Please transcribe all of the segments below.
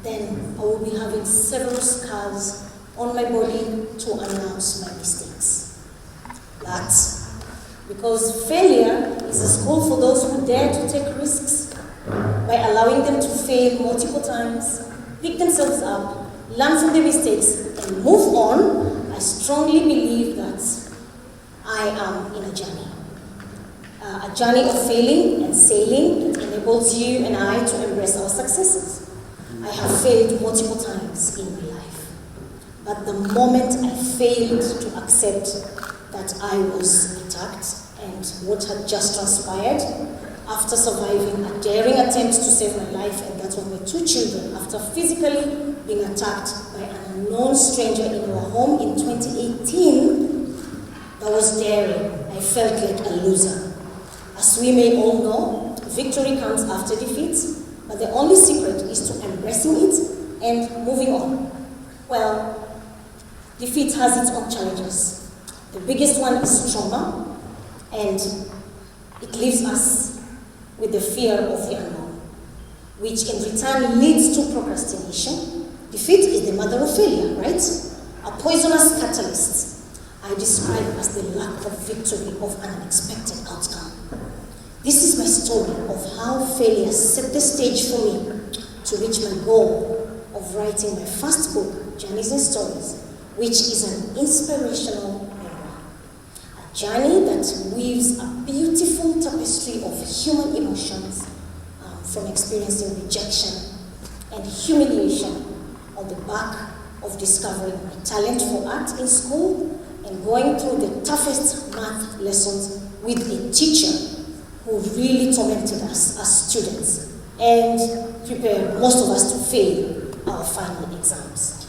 then I will be having several scars on my body to announce my mistakes. That's because failure is a school for those who dare to take risks. By allowing them to fail multiple times, pick themselves up, learn from their mistakes, and move on, I strongly believe that I am in a journey. A journey of failing and sailing that enables you and I to embrace our successes. I have failed multiple times in my life, but the moment I failed to accept that I was attacked and what had just transpired, after surviving a daring attempt to save my life, and that of my 2 children, after physically being attacked by an unknown stranger in our home in 2018, that was daring. I felt like a loser. As we may all know, victory comes after defeat, but the only secret is to embracing it and moving on. Well, defeat has its own challenges. The biggest one is trauma, and it leaves us with the fear of the unknown, which in return leads to procrastination. Defeat is the mother of failure, right? A poisonous catalyst I describe as the lack of victory of an unexpected outcome. This is my story of how failure set the stage for me to reach my goal of writing my first book, Journeys and Stories, which is an inspirational memoir. A journey that weaves a beautiful tapestry of human emotions, from experiencing rejection and humiliation on the back of discovering my talent for art in school and going through the toughest math lessons with a teacher who really tormented us as students and prepared most of us to fail our final exams,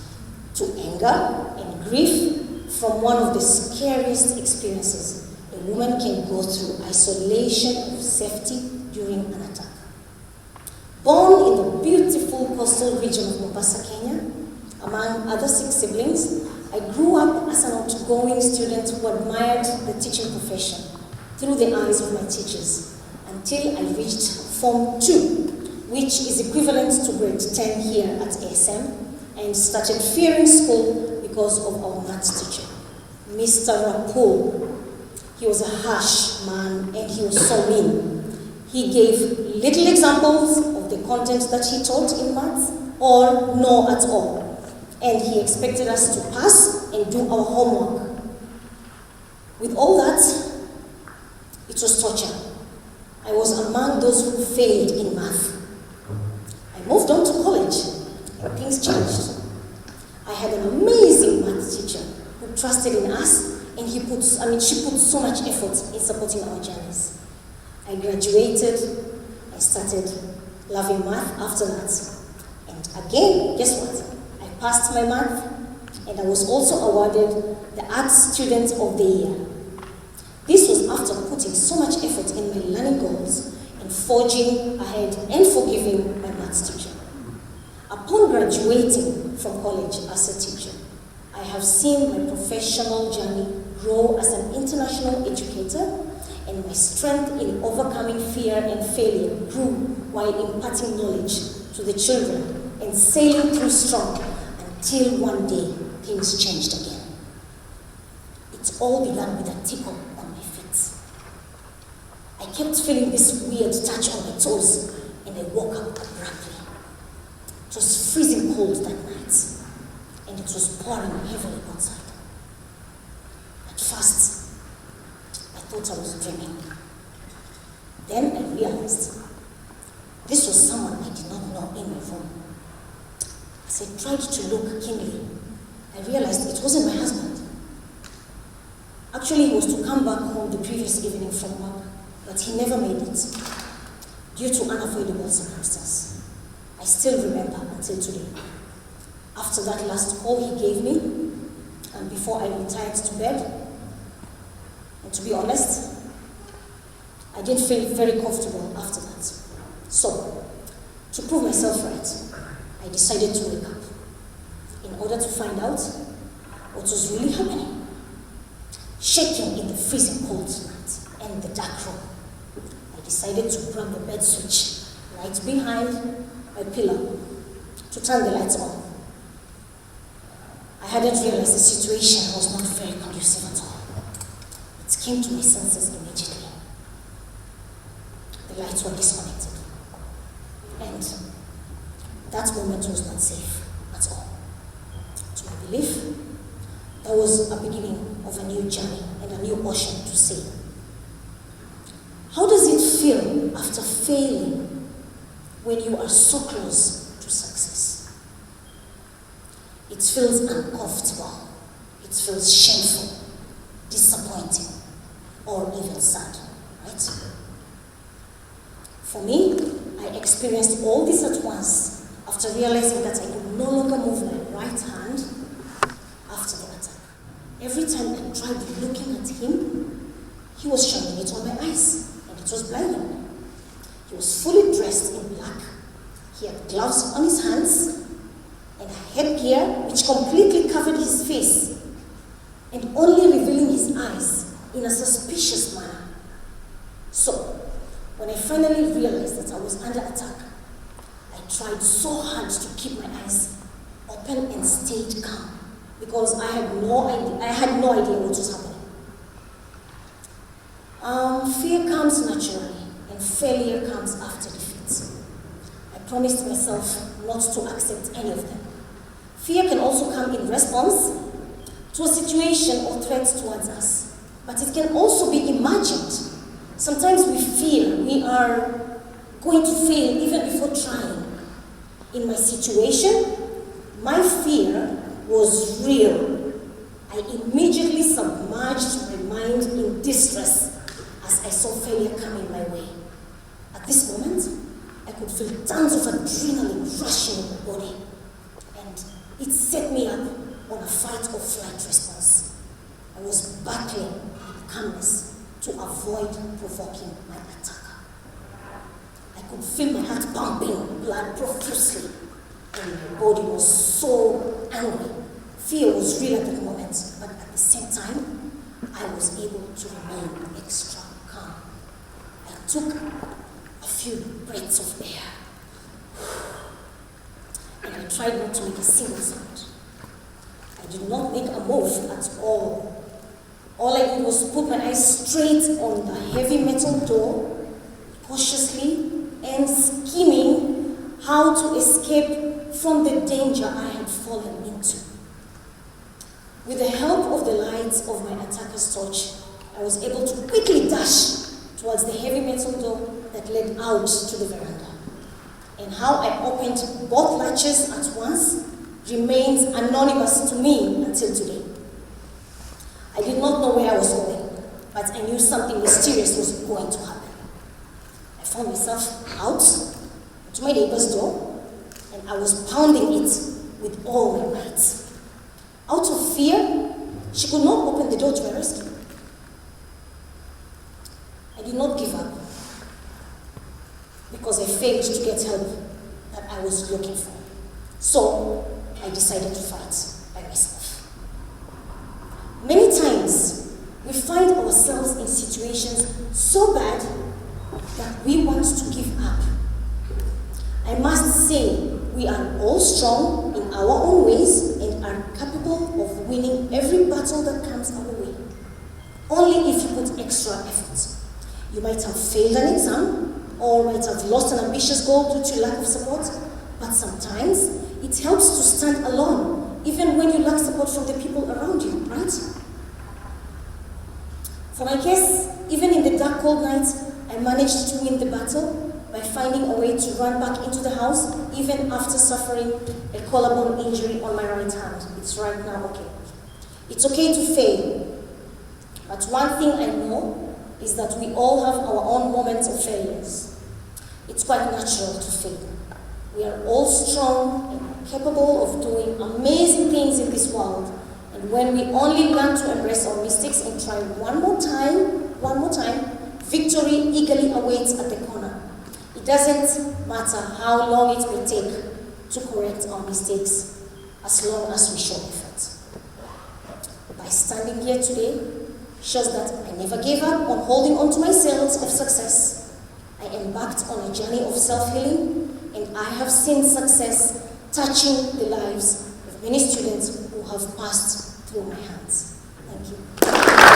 to anger and grief from one of the scariest experiences a woman can go through, isolation of safety during an attack. Born in the beautiful coastal region of Mombasa, Kenya, among other 6 siblings, I grew up as an outgoing student who admired the teaching profession through the eyes of my teachers until I reached Form 2, which is equivalent to grade 10 here at ASM, and started fearing school because of our maths teacher, Mr. Rapul. He was a harsh man and he was so mean. He gave little examples of the content that he taught in maths or no at all. And he expected us to pass and do our homework. With all that, it was torture. I was among those who failed in math. I moved on to college and things changed. I had an amazing math teacher who trusted in us, and she put so much effort in supporting our journeys. I graduated and started loving math after that. And again, guess what? I passed my math, and I was also awarded the Arts Student of the Year. This was after putting so much effort in my learning goals and forging ahead and forgiving my maths teacher. Upon graduating from college as a teacher, I have seen my professional journey grow as an international educator, and my strength in overcoming fear and failure grew while imparting knowledge to the children and sailing through strong until one day things changed again. It all began with a tickle on my feet. I kept feeling this weird touch on my toes, and I woke up abruptly. It was freezing cold that night, and it was pouring heavily outside. At first, I thought I was dreaming. Then I realized this was someone I did not know in my room. As I tried to look keenly, I realized it wasn't my husband. Actually, he was to come back home the previous evening from work, but he never made it due to unavoidable circumstance. I still remember until today. After that last call he gave me, and before I retired to bed, and to be honest, I didn't feel very comfortable after that. So, to prove myself right, I decided to wake up in order to find out what was really happening. Shaking in the freezing cold night and the dark room, I decided to grab the bed switch right behind my pillow to turn the lights on. I hadn't realized the situation was not very conducive at all. It came to my senses immediately. The lights were disconnected. And that moment was not safe at all. To my belief, that was a beginning of a new journey and a new ocean to sail. How does it feel after failing when you are so close to success? It feels uncomfortable, it feels shameful, disappointing, or even sad, right? For me, I experienced all this at once after realizing that I could no longer move my right hand after the attack. Every time I tried looking at him, he was shining it on my eyes, and it was blinding. He was fully dressed in black. He had gloves on his hands and a headgear which completely covered his face and only revealing his eyes in a suspicious manner. So, when I finally realized that I was under attack, I tried so hard to keep my eyes open and stayed calm because I had no idea what was happening. Fear comes naturally and failure comes after defeat. I promised myself not to accept any of them. Fear can also come in response to a situation or threat towards us, but it can also be imagined. Sometimes we fear we are going to fail even before trying. In my situation, my fear was real. I immediately submerged my mind in distress as I saw failure coming my way. At this moment, I could feel tons of adrenaline rushing in my body, and it set me up on a fight or flight response. I was battling with calmness to avoid provoking my attacker. I could feel my heart pumping blood profusely, and my body was so angry. Fear was real at that moment, but at the same time, I was able to remain extra calm. I took a few breaths of air, and I tried not to make a single sound. I did not make a move at all. All I did was put my eyes straight on the heavy metal door, cautiously and scheming how to escape from the danger I had fallen into. With the help of the lights of my attacker's torch, I was able to quickly dash towards the heavy metal door that led out to the veranda. And how I opened both latches at once remains anonymous to me until today. I did not know where I was going, but I knew something mysterious was going to happen. I found myself out to my neighbor's door, and I was pounding it with all my might. Out of fear, she could not open the door to my rescue. I did not give up because I failed to get help that I was looking for. So I decided to fight by myself. Many times, we find ourselves in situations so bad that we want to give up. I must say, we are all strong in our own ways and are capable of winning every battle that comes our way. Only if you put extra effort. You might have failed an exam, or might have lost an ambitious goal due to lack of support, but sometimes it helps to stand alone, even when you lack support from the people around you, right? For my case, even in the dark, cold nights, I managed to win the battle by finding a way to run back into the house, even after suffering a collarbone injury on my right hand. It's right now okay. It's okay to fail, but one thing I know is that we all have our own moments of failures. It's quite natural to fail. We are all strong and capable of doing amazing things in this world. And when we only learn to embrace our mistakes and try one more time, victory eagerly awaits at the corner. It doesn't matter how long it may take to correct our mistakes, as long as we show effort. By standing here today, shows that I never gave up on holding on to my sails of success. I embarked on a journey of self-healing, and I have seen success touching the lives of many students who have passed through my hands. Thank you.